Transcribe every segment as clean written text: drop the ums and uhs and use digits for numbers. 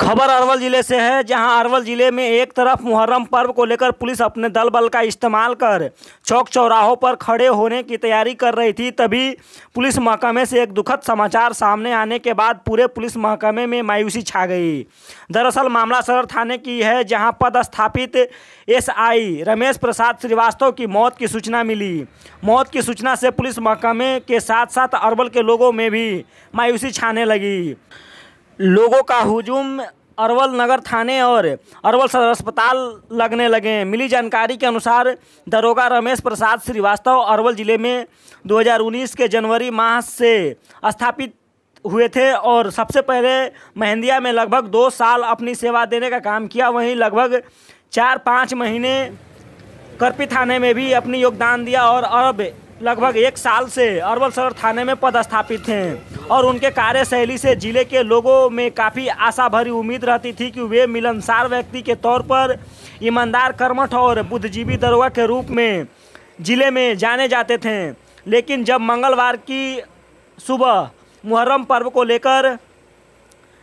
खबर अरवल जिले से है, जहां अरवल जिले में एक तरफ मुहर्रम पर्व को लेकर पुलिस अपने दल बल का इस्तेमाल कर चौक चौराहों पर खड़े होने की तैयारी कर रही थी। तभी पुलिस महकमे से एक दुखद समाचार सामने आने के बाद पूरे पुलिस महकमे में मायूसी छा गई। दरअसल मामला सदर थाने की है, जहां पदस्थापित एसआई रमेश प्रसाद श्रीवास्तव की मौत की सूचना मिली। मौत की सूचना से पुलिस महकमे के साथ साथ अरवल के लोगों में भी मायूसी छाने लगी। लोगों का हुजूम अरवल नगर थाने और अरवल सदर अस्पताल लगने लगे। मिली जानकारी के अनुसार दरोगा रमेश प्रसाद श्रीवास्तव अरवल जिले में 2019 के जनवरी माह से स्थापित हुए थे और सबसे पहले मेहंदिया में लगभग 2 साल अपनी सेवा देने का काम किया। वहीं लगभग 4-5 महीने करपी थाने में भी अपनी योगदान दिया और अब लगभग 1 साल से अरवल सदर थाने में पदस्थापित हैं और उनके कार्यशैली से जिले के लोगों में काफ़ी आशा भरी उम्मीद रहती थी कि वे मिलनसार व्यक्ति के तौर पर ईमानदार, कर्मठ और बुद्धिजीवी दरोगा के रूप में जिले में जाने जाते थे। लेकिन जब मंगलवार की सुबह मुहर्रम पर्व को लेकर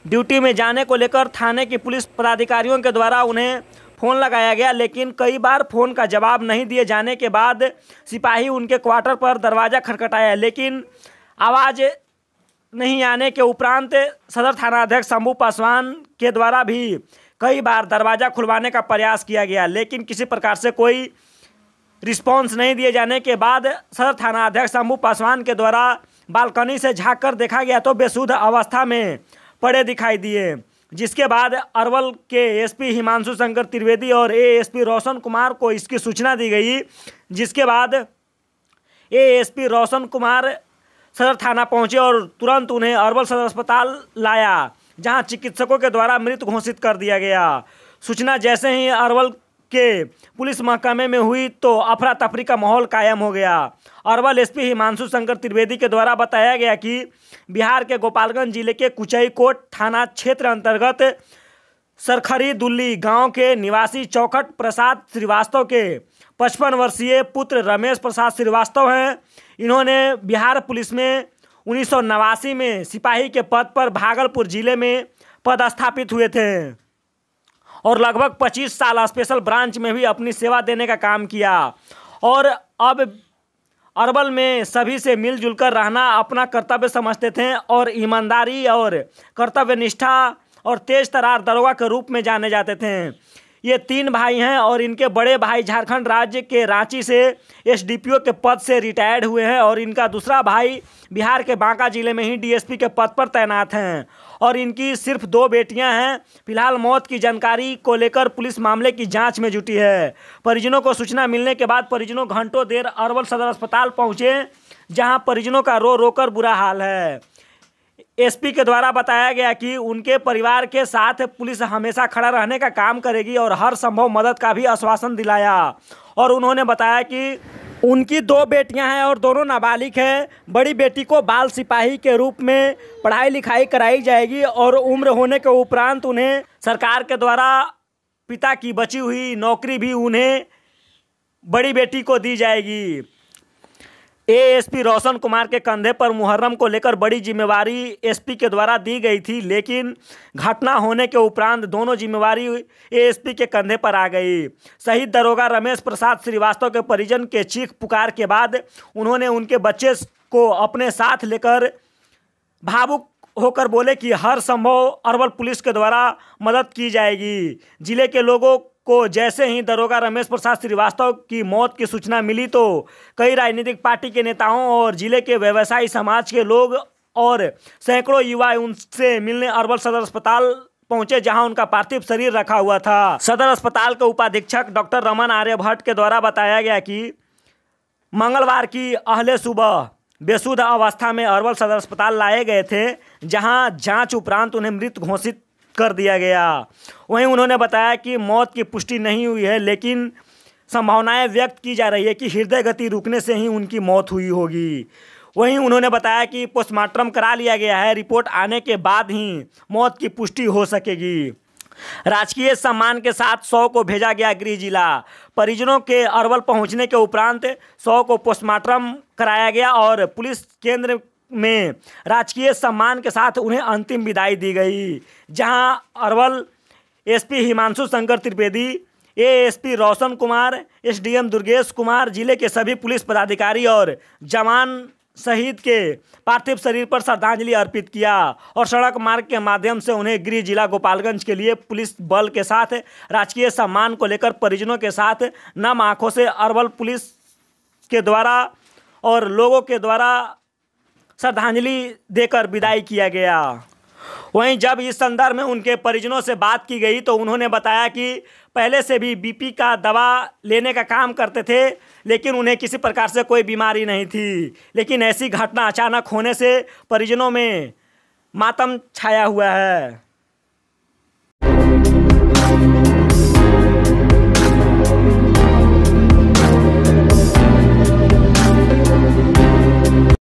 ड्यूटी में जाने को लेकर थाने की पुलिस पदाधिकारियों के द्वारा उन्हें फ़ोन लगाया गया, लेकिन कई बार फ़ोन का जवाब नहीं दिए जाने के बाद सिपाही उनके क्वार्टर पर दरवाज़ा खटखटाया, लेकिन आवाज़ नहीं आने के उपरांत सदर थानाध्यक्ष शंभू पासवान के द्वारा भी कई बार दरवाज़ा खुलवाने का प्रयास किया गया, लेकिन किसी प्रकार से कोई रिस्पॉन्स नहीं दिए जाने के बाद सदर थानाध्यक्ष शंभू पासवान के द्वारा बालकनी से झाँक कर देखा गया तो बेसुध अवस्था में पड़े दिखाई दिए। जिसके बाद अरवल के एसपी हिमांशु शंकर त्रिवेदी और एएसपी रोशन कुमार को इसकी सूचना दी गई। जिसके बाद एएसपी रोशन कुमार सदर थाना पहुंचे और तुरंत उन्हें अरवल सदर अस्पताल लाया, जहां चिकित्सकों के द्वारा मृत घोषित कर दिया गया। सूचना जैसे ही अरवल के पुलिस महकमे में हुई तो अफरा तफरी का माहौल कायम हो गया। अरवल एसपी हिमांशु शंकर त्रिवेदी के द्वारा बताया गया कि बिहार के गोपालगंज जिले के कुचईकोट थाना क्षेत्र अंतर्गत सरखरी दुल्ली गांव के निवासी चौखट प्रसाद श्रीवास्तव के 55 वर्षीय पुत्र रमेश प्रसाद श्रीवास्तव हैं। इन्होंने बिहार पुलिस में 1989 में सिपाही के पद पर भागलपुर जिले में पदस्थापित हुए थे और लगभग 25 साल स्पेशल ब्रांच में भी अपनी सेवा देने का काम किया और अब अरवल में सभी से मिलजुल कर रहना अपना कर्तव्य समझते थे और ईमानदारी और कर्तव्य निष्ठा और तेज तरार दरोगा के रूप में जाने जाते थे। ये 3 भाई हैं और इनके बड़े भाई झारखंड राज्य के रांची से एसडीपीओ के पद से रिटायर्ड हुए हैं और इनका दूसरा भाई बिहार के बांका जिले में ही डीएसपी के पद पर तैनात हैं और इनकी सिर्फ 2 बेटियां हैं। फिलहाल मौत की जानकारी को लेकर पुलिस मामले की जांच में जुटी है। परिजनों को सूचना मिलने के बाद परिजनों घंटों देर अरवल सदर अस्पताल पहुंचे, जहां परिजनों का रो रो कर बुरा हाल है। एसपी के द्वारा बताया गया कि उनके परिवार के साथ पुलिस हमेशा खड़ा रहने का काम करेगी और हर संभव मदद का भी आश्वासन दिलाया और उन्होंने बताया कि उनकी 2 बेटियां हैं और दोनों नाबालिग हैं। बड़ी बेटी को बाल सिपाही के रूप में पढ़ाई लिखाई कराई जाएगी और उम्र होने के उपरांत उन्हें सरकार के द्वारा पिता की बची हुई नौकरी भी उन्हें बड़ी बेटी को दी जाएगी। एएसपी रोशन कुमार के कंधे पर मुहर्रम को लेकर बड़ी जिम्मेवारी एसपी के द्वारा दी गई थी, लेकिन घटना होने के उपरांत दोनों जिम्मेवारी एएसपी के कंधे पर आ गई। शहीद दरोगा रमेश प्रसाद श्रीवास्तव के परिजन के चीख पुकार के बाद उन्होंने उनके बच्चे को अपने साथ लेकर भावुक होकर बोले कि हर संभव अरवल पुलिस के द्वारा मदद की जाएगी। जिले के लोगों को जैसे ही दरोगा रमेश प्रसाद श्रीवास्तव की मौत की सूचना मिली तो कई राजनीतिक पार्टी के नेताओं और जिले के व्यवसायी समाज के लोग और सैकड़ों युवा उनसे मिलने अरवल सदर अस्पताल पहुंचे, जहां उनका पार्थिव शरीर रखा हुआ था। सदर अस्पताल के उपाधीक्षक डॉक्टर रमन आर्यभट्ट के द्वारा बताया गया कि मंगलवार की अहले सुबह बेसुध अवस्था में अरवल सदर अस्पताल लाए गए थे, जहां जांच उपरांत उन्हें मृत घोषित कर दिया गया। वहीं उन्होंने बताया कि मौत की पुष्टि नहीं हुई है, लेकिन संभावनाएं व्यक्त की जा रही है कि हृदय गति रुकने से ही उनकी मौत हुई होगी। वहीं उन्होंने बताया कि पोस्टमार्टम करा लिया गया है, रिपोर्ट आने के बाद ही मौत की पुष्टि हो सकेगी। राजकीय सम्मान के साथ 100 को भेजा गया गृह जिला। परिजनों के अरवल पहुंचने के उपरांत 100 को पोस्टमार्टम कराया गया और पुलिस केंद्र में राजकीय सम्मान के साथ उन्हें अंतिम विदाई दी गई, जहां Arwal SP Himanshu Shankar Trivedi, ASP Roshan Kumar, SDM Durgesh Kumar, जिले के सभी पुलिस पदाधिकारी और जवान शहीद के पार्थिव शरीर पर श्रद्धांजलि अर्पित किया और सड़क मार्ग के माध्यम से उन्हें गृह जिला गोपालगंज के लिए पुलिस बल के साथ राजकीय सम्मान को लेकर परिजनों के साथ नम आंखों से अरवल पुलिस के द्वारा और लोगों के द्वारा श्रद्धांजलि देकर विदाई किया गया। वहीं जब इस संदर्भ में उनके परिजनों से बात की गई तो उन्होंने बताया कि पहले से भी बीपी का दवा लेने का काम करते थे, लेकिन उन्हें किसी प्रकार से कोई बीमारी नहीं थी। लेकिन ऐसी घटना अचानक होने से परिजनों में मातम छाया हुआ है।